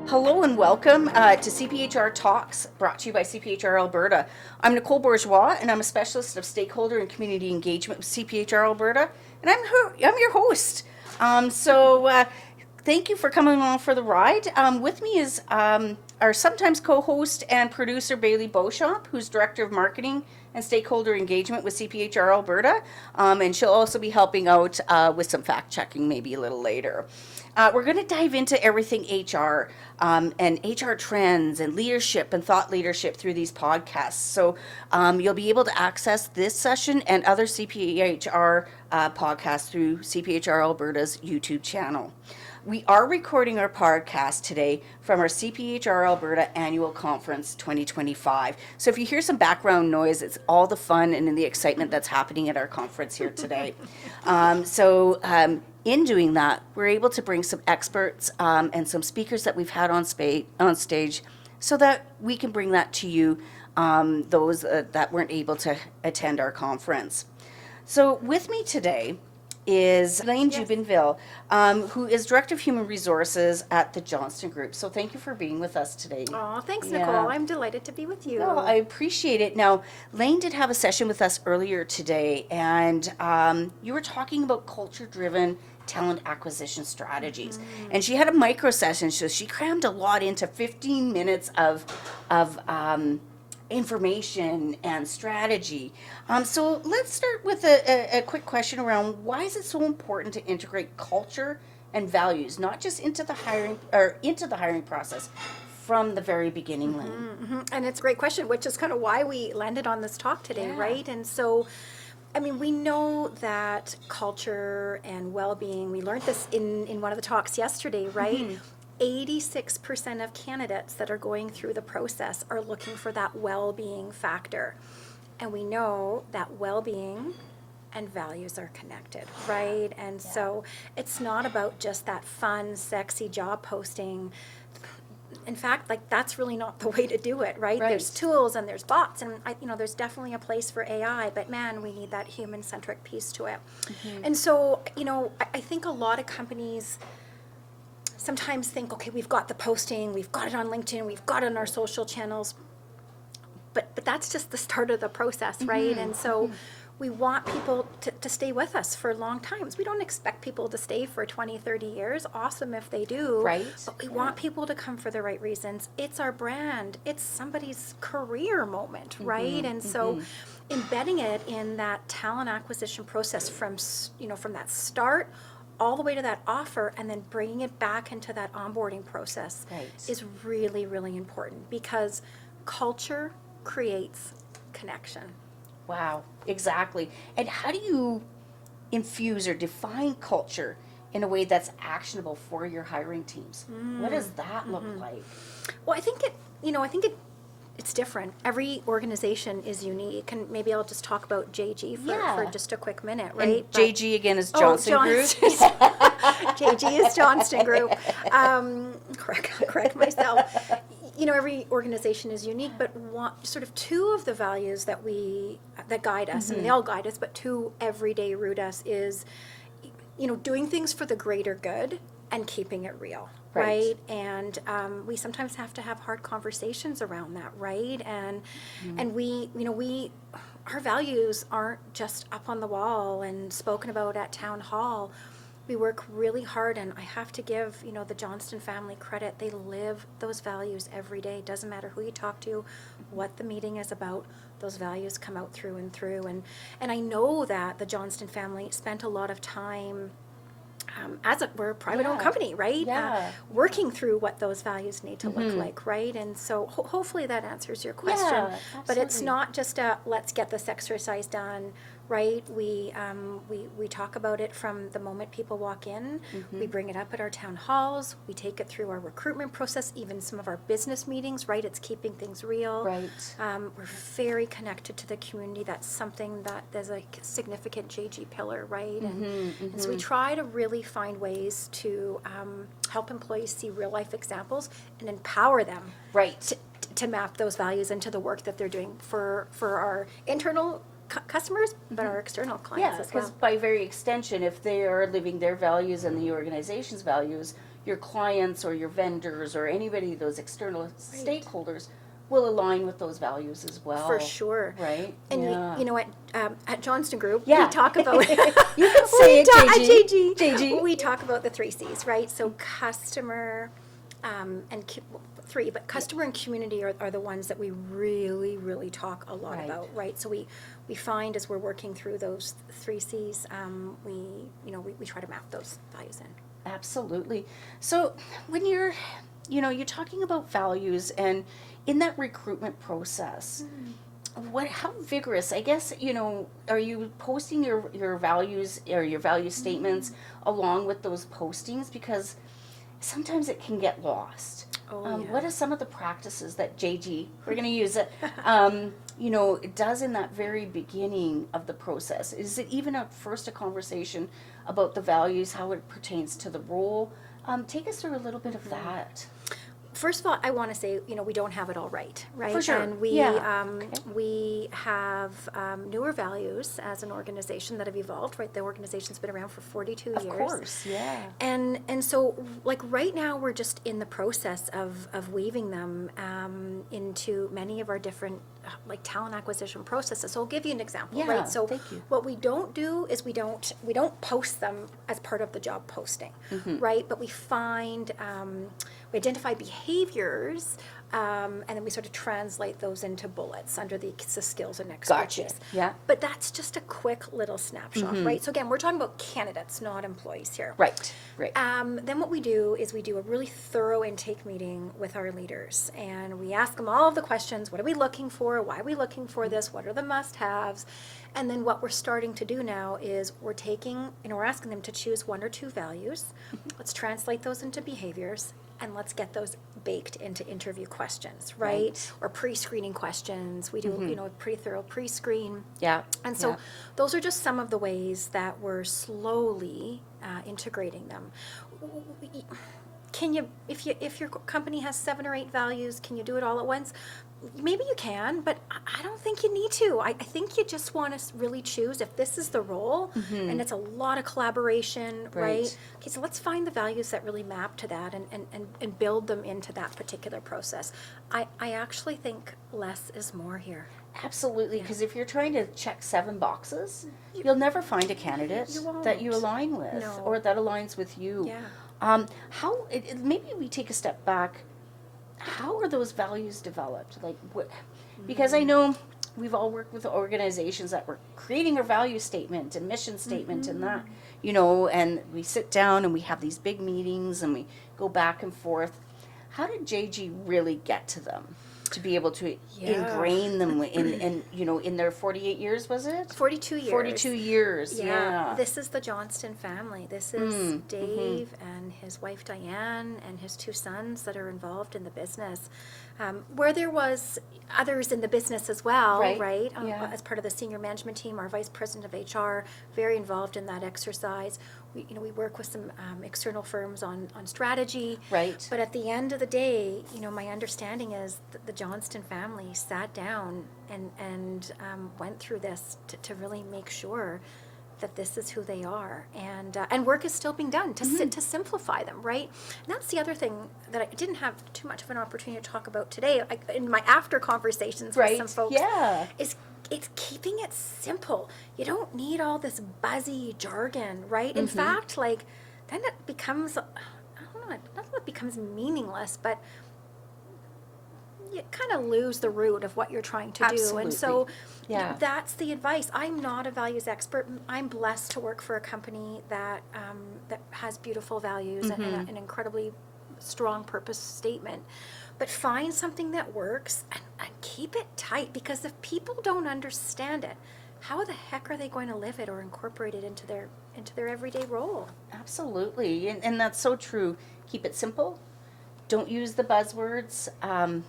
Hello and welcome to CPHR Talks, brought to you by CPHR Alberta. I'm Nicole Bourgeois, and I'm a specialist of stakeholder and community engagement with CPHR Alberta, and I'm your host. Thank you for coming along for the ride. With me is our sometimes co-host and producer Bailey Beauchamp, who's Director of Marketing and Stakeholder Engagement with CPHR Alberta, and she'll also be helping out with some fact-checking maybe a little later. We're going to dive into everything HR and HR trends and leadership and thought leadership through these podcasts. So you'll be able to access this session and other CPHR podcasts through CPHR Alberta's YouTube channel. We are recording our podcast today from our CPHR Alberta Annual Conference 2025. So if you hear some background noise, it's all the fun and the excitement that's happening at our conference here today. In doing that, we're able to bring some experts and some speakers that we've had on stage so that we can bring that to you, those that weren't able to attend our conference. So with me today is Laine Jubinville, who is Director of Human Resources at the Johnston Group. So thank you for being with us today. Oh, thanks, Nicole. I'm delighted to be with you. No, I appreciate it. Now, Laine did have a session with us earlier today, and you were talking about culture-driven talent acquisition strategies. And she had a micro session, so she crammed a lot into 15 minutes of information and strategy. So let's start with a quick question around why is it so important to integrate culture and values, not just into the hiring process from the very beginning, Laine? And it's a great question, which is kind of why we landed on this talk today, right? And so, I mean, we know that culture and well-being, we learned this in one of the talks yesterday, right? 86% of candidates that are going through the process are looking for that well-being factor. And we know that well-being and values are connected, right? And so it's not about just that fun, sexy job posting. In fact, like, that's really not the way to do it, right? There's tools and there's bots, and there's definitely a place for AI, but man, we need that human-centric piece to it. And so, I think a lot of companies sometimes think, okay, we've got the posting, we've got it on LinkedIn, we've got it on our social channels, but that's just the start of the process, right? And so we want people to stay with us for long times. We don't expect people to stay for 20, 30 years. Awesome if they do. Right. But we want people to come for the right reasons. It's our brand. It's somebody's career moment, right? And so embedding it in that talent acquisition process from that start all the way to that offer, and then bringing it back into that onboarding process is really, really important, because culture creates connection. Wow, exactly. And how do you infuse or define culture in a way that's actionable for your hiring teams? What does that look like? Well, I think it's different. Every organization is unique, and maybe I'll just talk about JG for just a quick minute, right? And JG again is Johnston Group. JG is Johnston Group. Correct myself. Every organization is unique, but two of the values that guide us, and they all guide us, but two everyday root us is, doing things for the greater good and keeping it real. Right. And we sometimes have to have hard conversations around that, right? And our values aren't just up on the wall and spoken about at town hall. We work really hard, and I have to give the Johnston family credit. They live those values every day. Doesn't matter who you talk to, what the meeting is about. Those values come out through and through. And I know that the Johnston family spent a lot of time. We're a private-owned company, right? Working through what those values need to look like, right? And so hopefully that answers your question. But it's not just let's get this exercise done, right? We talk about it from the moment people walk in. We bring it up at our town halls. We take it through our recruitment process, even some of our business meetings, right? It's keeping things real. Right. We're very connected to the community. That's something that there's a significant JG pillar, right? And so we try to really find ways to help employees see real life examples and empower them to map those values into the work that they're doing for our internal customers, but our external clients as well. Because by very extension, if they are living their values and the organization's values, your clients or your vendors or anybody, those external stakeholders, will align with those values as well. For sure. Right? And you know, at Johnston Group, Yeah. we talk about You can say it, JG. JG. We talk about the 3 C's, right? So customer but customer and community are the ones that we really, really talk a lot about, right? So we find as we're working through those 3 C's, we try to map those values in. Absolutely. So when you're talking about values and in that recruitment process, how vigorous, I guess, are you posting your values or your value statements along with those postings? Because sometimes it can get lost. What are some of the practices that JG, we're going to use it, it does in that very beginning of the process? Is it even a conversation about the values, how it pertains to the role? Take us through a little bit of that. First of all, I want to say, we don't have it all right? For sure. And we have newer values as an organization that have evolved, right? The organization's been around for 42 years. Of course, yeah. And so, like, right now, we're just in the process of weaving them into many of our different, like, talent acquisition processes. So I'll give you an example, right? So thank you. what we don't do is we don't post them as part of the job posting, right? But we find... we identify behaviors, and then we sort of translate those into bullets under the skills and expertise. Gotcha. Yeah. But that's just a quick little snapshot, right? So again, we're talking about candidates, not employees here. Right. Then what we do is we do a really thorough intake meeting with our leaders, and we ask them all of the questions. What are we looking for? Why are we looking for this? What are the must-haves? And then what we're starting to do now is we're asking them to choose 1 or 2 values. Let's translate those into behaviors, and let's get those baked into interview questions, right? Or pre-screening questions. We do, a pretty thorough pre-screen. Yeah. And so those are just some of the ways that we're slowly integrating them. Can you, if your company has 7 or 8 values, can you do it all at once? Maybe you can, but I don't think you need to. I think you just want to really choose if this is the role, and it's a lot of collaboration, right? Okay, so let's find the values that really map to that and build them into that particular process. I actually think less is more here. Absolutely, because if you're trying to check 7 boxes, you'll never find a candidate that you align with or that aligns with you. Yeah. Maybe we take a step back. How are those values developed? Like, what? Because I know we've all worked with organizations that were creating a value statement and mission statement and that, and we sit down and we have these big meetings and we go back and forth. How did JG really get to them? To be able to ingrain them in their 48 years, was it? 42 years. 42 years, yeah. This is the Johnston family. This is Dave and his wife Diane and his 2 sons that are involved in the business. Where there was others in the business as well, right? As part of the senior management team, our vice president of HR, very involved in that exercise. We work with some external firms on strategy. Right. But at the end of the day, my understanding is that the Johnston family sat down and went through this to really make sure that this is who they are, and work is still being done to simplify them, right? And that's the other thing that I didn't have too much of an opportunity to talk about today in my after conversations with some folks. Is it's keeping it simple. You don't need all this buzzy jargon, right? In fact, then it becomes, I don't know, not that it becomes meaningless, but you kind of lose the root of what you're trying to do. And so that's the advice. I'm not a values expert. I'm blessed to work for a company that has beautiful values and an incredibly strong purpose statement. But find something that works and keep it tight, because if people don't understand it, how the heck are they going to live it or incorporate it into their everyday role? Absolutely, and that's so true. Keep it simple. Don't use the buzzwords.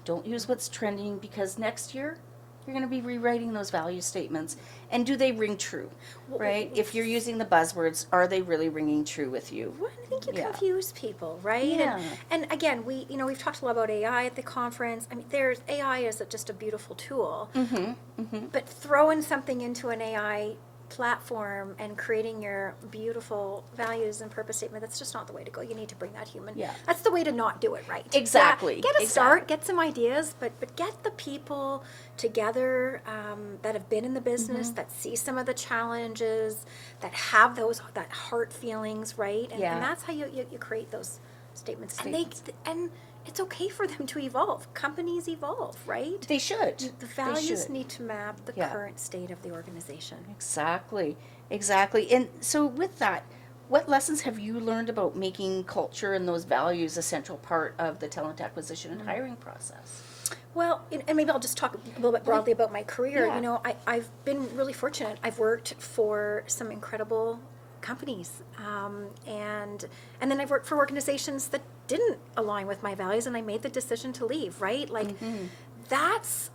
Don't use what's trending, because next year you're going to be rewriting those value statements. And do they ring true, right? If you're using the buzzwords, are they really ringing true with you? Well, I think you confuse people, right? Yeah. And again, we've talked a lot about AI at the conference. I mean, AI is just a beautiful tool. But throwing something into an AI platform and creating your beautiful values and purpose statement, that's just not the way to go. You need to bring that human. Yeah. That's the way to not do it right. Exactly. Yeah, get a start, get some ideas, but get the people together that have been in the business, that see some of the challenges, that have that heart feelings, right? And, Yeah. and that's how you create those statements. And it's okay for them to evolve. Companies evolve, right? They should. The values should. need to map the Yeah. current state of the organization. Exactly. And so with that, what lessons have you learned about making culture and those values a central part of the talent acquisition and hiring process? Well, and maybe I'll just talk a little bit broadly about my career. Yeah. You know, I've been really fortunate. I've worked for some incredible companies, and then I've worked for organizations that didn't align with my values, and I made the decision to leave. Right, like that's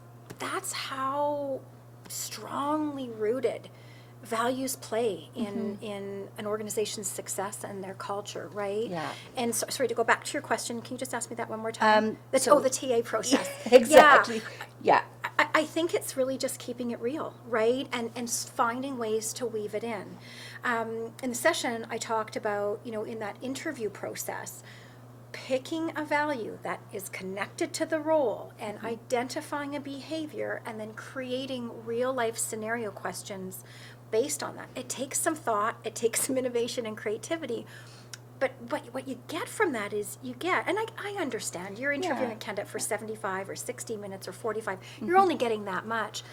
how strongly rooted values play in an organization's success and their culture, right? Yeah. And so, sorry, to go back to your question, can you just ask me that one more time? So- the TA process. Exactly. Yeah. I think it's really just keeping it real, right? And finding ways to weave it in. In the session, I talked about, in that interview process, picking a value that is connected to the role and identifying a behavior and then creating real life scenario questions based on that. It takes some thought, it takes some innovation and creativity. But what you get from that is and I understand, you're interviewing a candidate for 75 or 60 minutes or 45. You're only getting that much.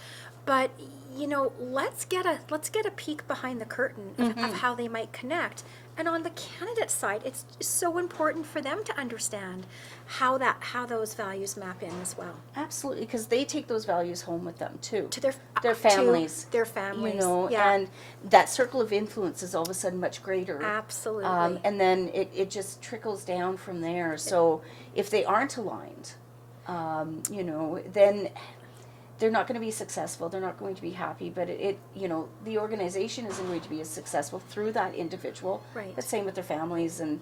But, let's get a peek behind the curtain of how they might connect. And on the candidate side, it's so important for them to understand how those values map in as well. Absolutely, because they take those values home with them too. To their families. To their families. Yeah. And that circle of influence is all of a sudden much greater. Absolutely. And then it just trickles down from there. So if they aren't aligned, then they're not going to be successful. They're not going to be happy. But the organization isn't going to be as successful through that individual. Right. But same with their families and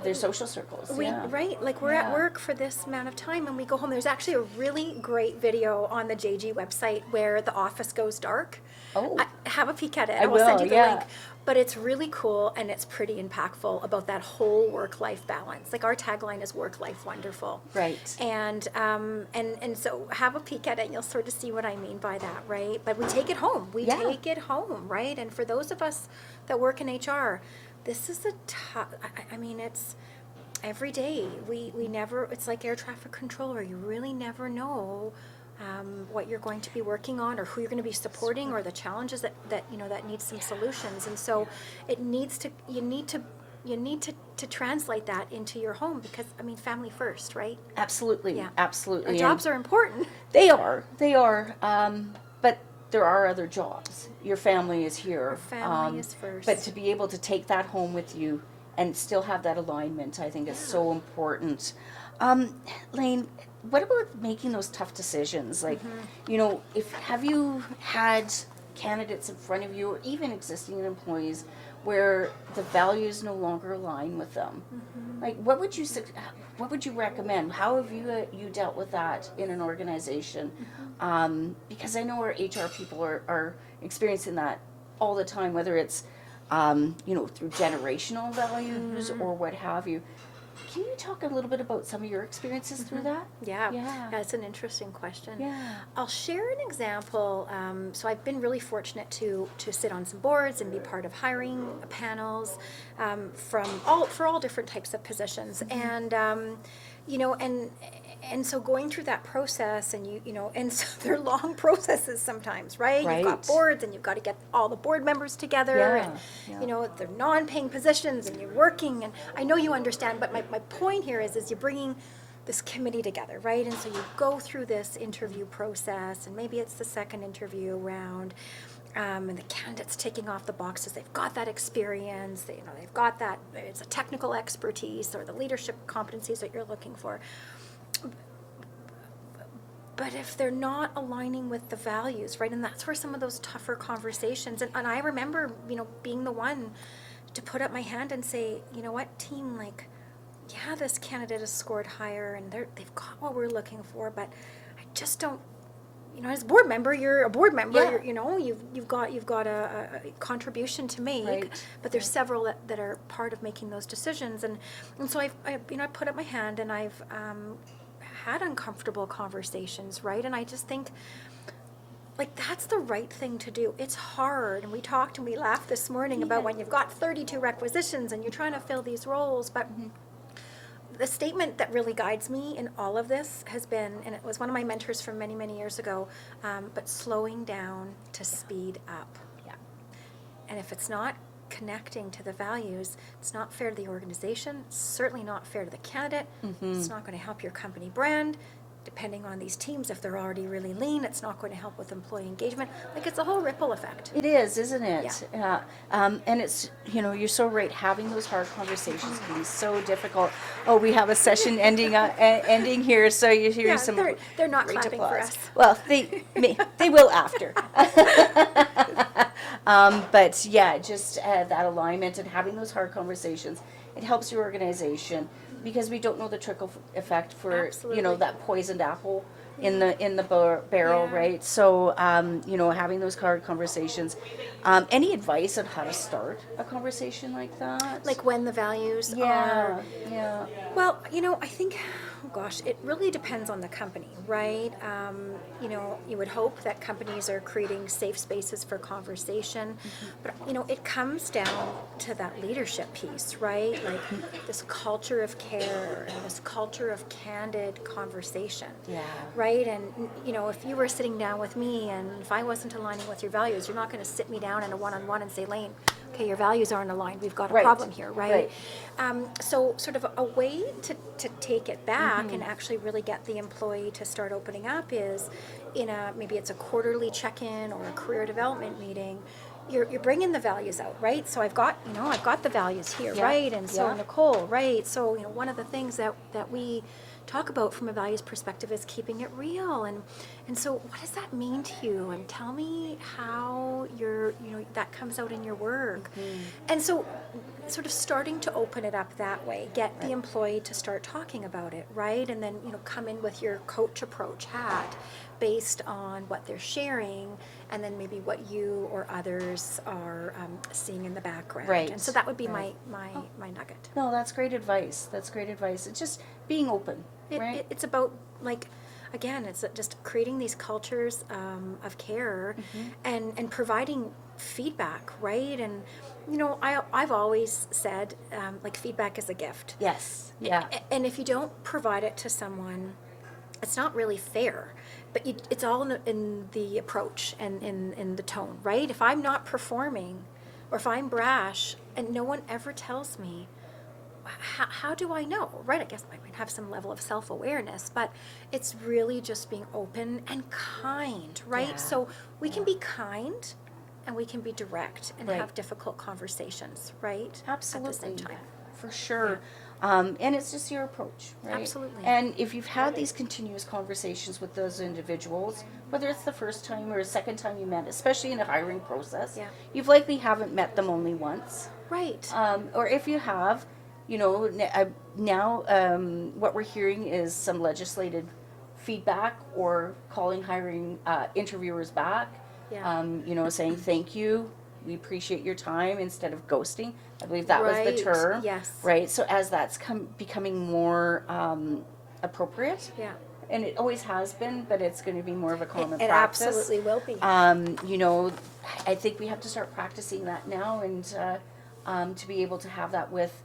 their social circles. Right, like we're at work for this amount of time and we go home. There's actually a really great video on the JG website where the office goes dark. Oh. Have a peek at it. I will send will, you the yeah. link. But it's really cool and it's pretty impactful about that whole work-life balance. Like our tagline is work-life wonderful. Right. And so have a peek at it and you'll sort of see what I mean by that, right? But we take it home. Take it home, right? And for those of us that work in HR, this is a tough, it's every day. We never, it's like air traffic controller. You really never know what you're going to be working on or who you're going to be supporting or the challenges that need some solutions. And so you need to translate that into your home because, family first, right? Absolutely. Yeah. Absolutely. Our jobs are important. They are. But there are other jobs. Your family is here. Our family is first. But to be able to take that home with you and still have that alignment, I think is so important. Laine, what about making those tough decisions? Like, have you had candidates in front of you or even existing employees where the values no longer align with them? Like, what would you recommend? How have you dealt with that in an organization? Because I know our HR people are experiencing that all the time, whether it's through generational values or what have you. Can you talk a little bit about some of your experiences through that? Yeah, that's an interesting question. Yeah. I'll share an example. So I've been really fortunate to sit on some boards and be part of hiring panels for all different types of positions. And and so going through that process and and so they're long processes sometimes, right? You've got boards and you've got to get all the board members together and they're non-paying positions and you're working, and I know you understand, but my point here is you're bringing this committee together, right? And so you go through this interview process and maybe it's the second interview round. And the candidate's ticking off the boxes. They've got that experience. They've got that. It's a technical expertise or the leadership competencies that you're looking for. But if they're not aligning with the values, right, and that's where some of those tougher conversations, and I remember, being the one to put up my hand and say, you know what, team, like, yeah, this candidate has scored higher and they've got what we're looking for, but I just don't as a board member, you're a board member. Yeah. You've got a contribution to make. Right. But there's several that are part of making those decisions, and so I put up my hand, and I've had uncomfortable conversations, right? And I just think, like, that's the right thing to do. It's hard, and we talked and we laughed this morning about when you've got 32 requisitions and you're trying to fill these roles, but the statement that really guides me in all of this has been, and it was one of my mentors from many, many years ago, but slowing down to speed up. Yeah. And if it's not connecting to the values, it's not fair to the organization, it's certainly not fair to the candidate, it's not going to help your company brand. Depending on these teams, if they're already really lean, it's not going to help with employee engagement. Like, it's a whole ripple effect. It is, isn't it? Yeah. And it's, you're so right. Having those hard conversations can be so difficult. Oh, we have a session ending here, so you hear some. They're not great clapping applause. for us. Well, they will after. But yeah, just that alignment and having those hard conversations, it helps your organization, because we don't know the trickle effect for Absolutely. that poisoned apple in the barrel, Yeah. right? So having those hard conversations. Any advice on how to start a conversation like that? Like when the values are. Yeah. Well, I think, it really depends on the company, right? You would hope that companies are creating safe spaces for conversation, but, it comes down to that leadership piece, right? Like this culture of care and this culture of candid conversation. Yeah. Right? And, if you were sitting down with me and if I wasn't aligning with your values, you're not going to sit me down in a one-on-one and say, Laine, okay, your values aren't aligned. We've got a problem here, right? So sort of a way to take it back and actually really get the employee to start opening up is maybe it's a quarterly check-in or a career development meeting. You're bringing the values out, right? So I've got the values here, right? And so Nicole, right? So, one of the things that we talk about from a values perspective is keeping it real. And so what does that mean to you? And tell me how that comes out in your work. And so sort of starting to open it up that way, get the employee to start talking about it, right? And then, come in with your coach approach hat based on what they're sharing, and then maybe what you or others are seeing in the background. Right. And so that would be my nugget. No, that's great advice. It's just being open, right? It's about, like, again, it's just creating these cultures of care and providing feedback, right? And, I've always said, like, feedback is a gift. Yes. Yeah. And if you don't provide it to someone, it's not really fair. But it's all in the approach and in the tone, right? If I'm not performing, or if I'm brash, and no one ever tells me, how do I know, right? I guess I might have some level of self-awareness, but it's really just being open and kind, right? Yeah. So we can be kind, and we can be direct and Right. have difficult conversations, right? Absolutely. At the same time. For sure. And it's just your approach, right? Absolutely. And if you've had these continuous conversations with those individuals, whether it's the first time or a second time you met, especially in a hiring process, you've likely haven't met them only once. Right. Or if you have, now what we're hearing is some legislated feedback or calling hiring interviewers back, saying thank you. We appreciate your time instead of ghosting. I believe that was the term. Yes. Right. So as that's becoming more appropriate, and it always has been, but it's going to be more of a common It practice. absolutely will be. I think we have to start practicing that now, and to be able to have that with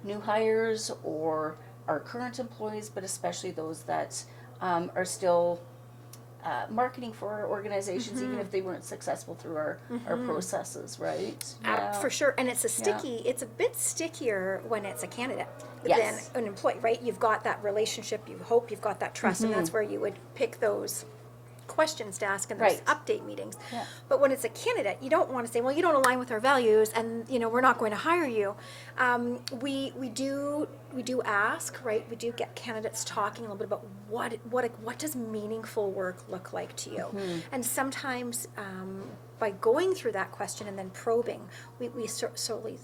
new hires or our current employees, but especially those that are still marketing for our organizations, even if they weren't successful through our processes, right? For sure. And it's it's a bit stickier when it's a candidate Yes. than an employee, right? You've got that relationship, you hope you've got that trust, and that's where you would pick those questions to ask in those update meetings. Yeah. But when it's a candidate, you don't want to say, well, you don't align with our values, and we're not going to hire you. We do ask, right? We do get candidates talking a little bit about what does meaningful work look like to you, and sometimes by going through that question and then probing, we slowly,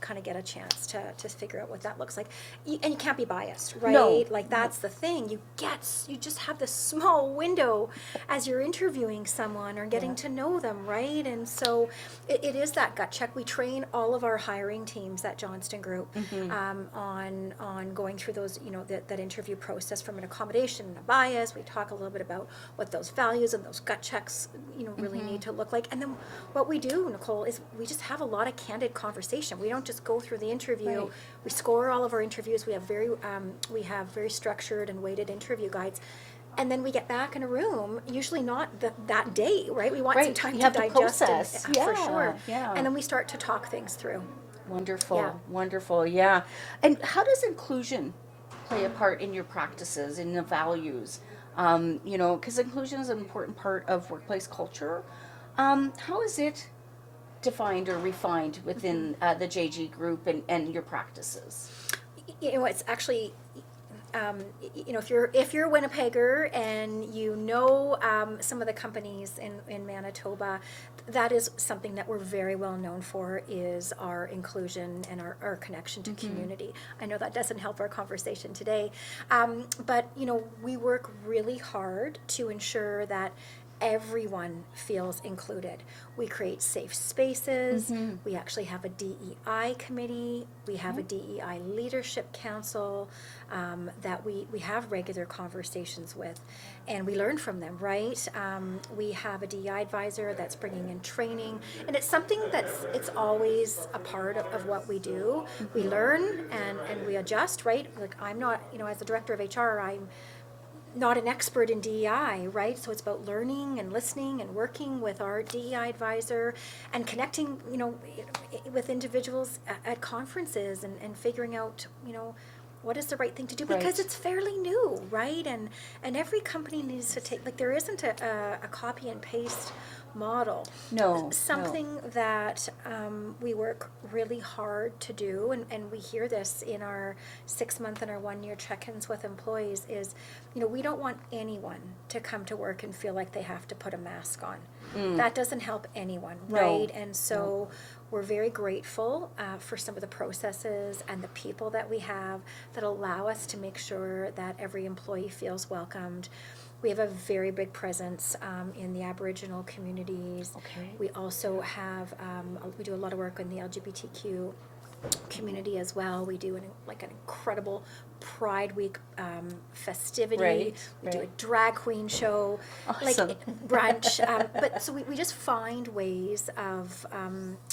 kind of get a chance to figure out what that looks like. And you can't be biased, right? No. Like, that's the thing. You just have this small window as you're interviewing someone or getting to know them, right? And so it is that gut check. We train all of our hiring teams at Johnston Group on going through those, that interview process from an accommodation and a bias. We talk a little bit about what those values and those gut checks, really need to look like. And then what we do, Nicole, is we just have a lot of candid conversation. We don't just go through the interview. Right. We score all of our interviews. We have very structured and weighted interview guides. And then we get back in a room, usually not that day, right? We want some time You to have digest process. it, for sure. Yeah. And then we start to talk things through. Wonderful. Yeah. Wonderful. Yeah. And how does inclusion play a part in your practices, in the values? Because inclusion is an important part of workplace culture. How is it defined or refined within the JG Group and your practices? It's actually, if you're a Winnipegger and some of the companies in Manitoba, that is something that we're very well known for, is our inclusion and our connection to community. I know that doesn't help our conversation today, but we work really hard to ensure that everyone feels included. We create safe spaces. We actually have a DEI committee. We have a DEI leadership council that we have regular conversations with, and we learn from them, right? We have a DEI advisor that's bringing in training, and it's something it's always a part of what we do. We learn and we adjust, right? Like, I'm not, as the director of HR, I'm not an expert in DEI, right? So it's about learning and listening and working with our DEI advisor and connecting, with individuals at conferences and figuring out, what is the right thing to do, because it's fairly new, right? And every company needs to take, like, there isn't a copy and paste model. No. Something that we work really hard to do, and we hear this in our 6-month and our 1-year check-ins with employees, is, we don't want anyone to come to work and feel like they have to put a mask on. That doesn't help anyone, right? And so we're very grateful for some of the processes and the people that we have that allow us to make sure that every employee feels welcomed. We have a very big presence in the Aboriginal communities. Okay. We also have, we do a lot of work in the LGBTQ community as well. We do an incredible Pride Week festivity. We do a drag queen show, Awesome. brunch. But so we just find ways of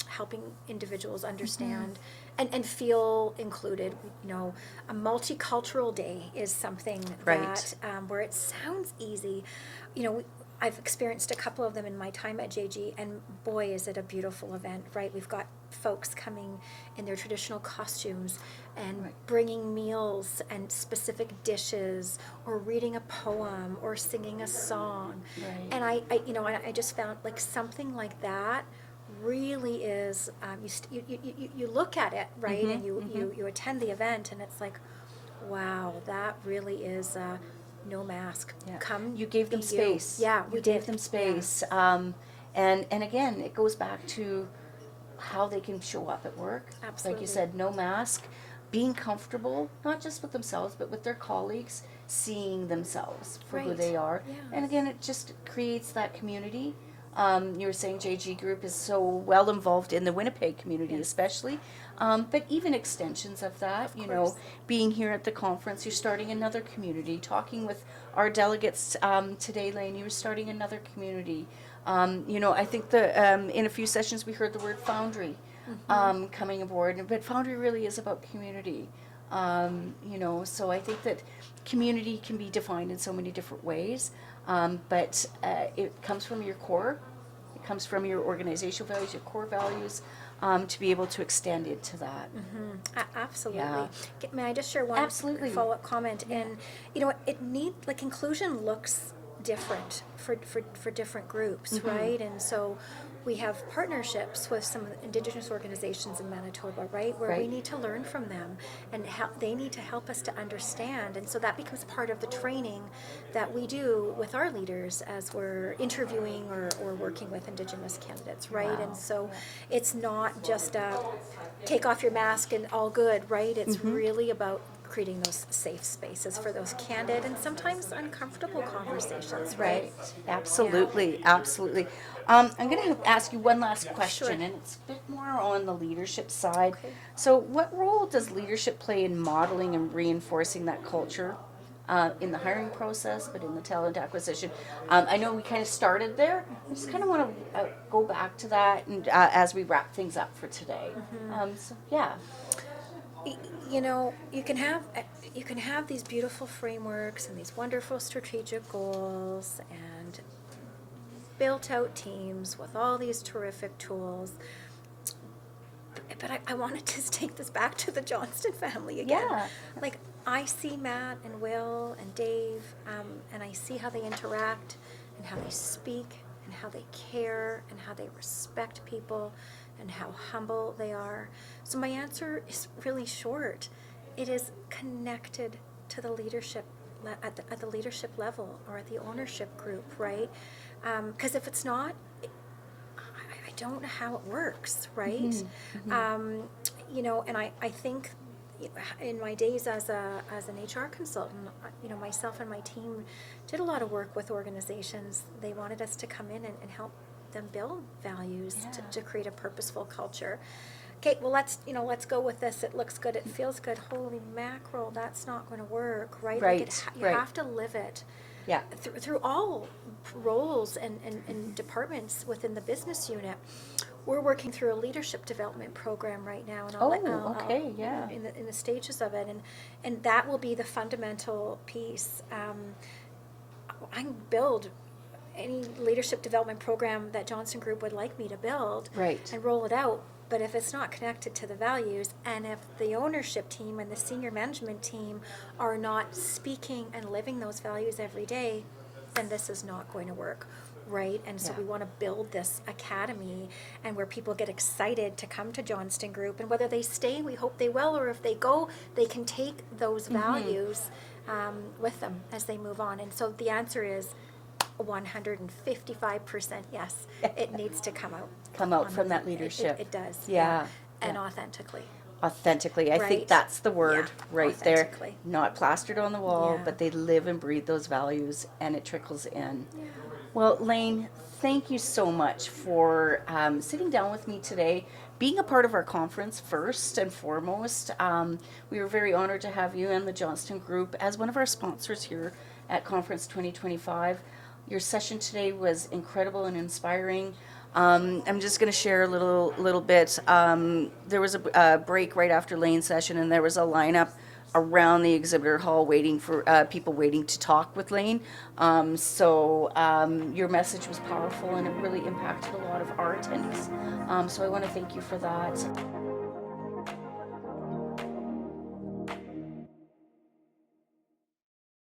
helping individuals understand and feel included. A multicultural day is something that where it sounds easy. I've experienced a couple of them in my time at JG, and boy, is it a beautiful event, right? We've got folks coming in their traditional costumes and bringing meals and specific dishes, or reading a poem, or singing a song. Right. And I just found, like, something like that really is, you look at it, right? And you attend the event, and it's like, wow, that really is no mask. Come, you gave them space. Yeah, we gave them space. And again, it goes back to how they can show up at work. Absolutely. Like you said, no mask, being comfortable, not just with themselves, but with their colleagues, seeing themselves for who they are. Yeah. And again, it just creates that community. You were saying JG Group is so well involved in the Winnipeg community, especially, but even extensions of that, being here at the conference, you're starting another community, talking with our delegates today, Laine, you were starting another community. I think in a few sessions we heard the word Foundry coming aboard, but Foundry really is about community. So I think that community can be defined in so many different ways, but it comes from your core, it comes from your organizational values, your core values, to be able to extend it to that. Absolutely. Yeah. May I just share one Absolutely. follow-up comment? And inclusion looks different for different groups, right? And so we have partnerships with some Indigenous organizations in Manitoba, right, where we Right. need to learn from them, and they need to help us to understand, and so that becomes part of the training that we do with our leaders as we're interviewing or working with Indigenous candidates, right? Wow. And so it's not just a take off your mask and all good, right? It's really about creating those safe spaces for those candid and sometimes uncomfortable conversations, right? Absolutely, absolutely. I'm going to ask you one last question, Sure. and it's a bit more on the leadership side. Okay. So, what role does leadership play in modeling and reinforcing that culture in the hiring process, but in the talent acquisition? I know we kind of started there. I just kind of want to go back to that, and as we wrap things up for today. So, yeah. You know, you can have these beautiful frameworks and these wonderful strategic goals and built out teams with all these terrific tools. But I wanted to take this back to the Johnston family again. Yeah. Like, I see Matt and Will and Dave, and I see how they interact and how they speak and how they care and how they respect people and how humble they are. So my answer is really short. It is connected to the leadership at the leadership level or at the ownership group, right? Because if it's not, I don't know how it works, right? You know, and I think in my days as an HR consultant, you know, myself and my team did a lot of work with organizations. They wanted us to come in and help them build values to create a purposeful culture. Okay, well, let's go with this. It looks good. It feels good. Holy mackerel, that's not going to work, right? Right, Like you right. have to live it. Yeah. Through all roles and departments within the business unit. We're working through a leadership development program right now, and Okay, yeah. in the stages of it, and that will be the fundamental piece. I can build any leadership development program that Johnston Group would like me to build, Right. and roll it out. But if it's not connected to the values, and if the ownership team and the senior management team are not speaking and living those values every day, then this is not going to work, right? And so Yeah. we want to build this academy, and where people get excited to come to Johnston Group, and whether they stay, we hope they will, or if they go, they can take those values with them as they move on. And so the answer is 155% yes. It needs to come out. Come out on from the- that leadership. It does. Yeah. And Yeah. authentically. Authentically. I think Right. that's the word Yeah, right there. authentically. Not plastered on the wall, Yeah. but they live and breathe those values, and it trickles in. Well, Laine, thank you so much for sitting down with me today, being a part of our conference first and foremost. We were very honored to have you and the Johnston Group as one of our sponsors here at Conference 2025. Your session today was incredible and inspiring. I'm just going to share a little bit. There was a break right after Laine's session, and there was a lineup around the exhibitor hall waiting for people waiting to talk with Laine. So your message was powerful, and it really impacted a lot of our attendees. So I want to thank you for that.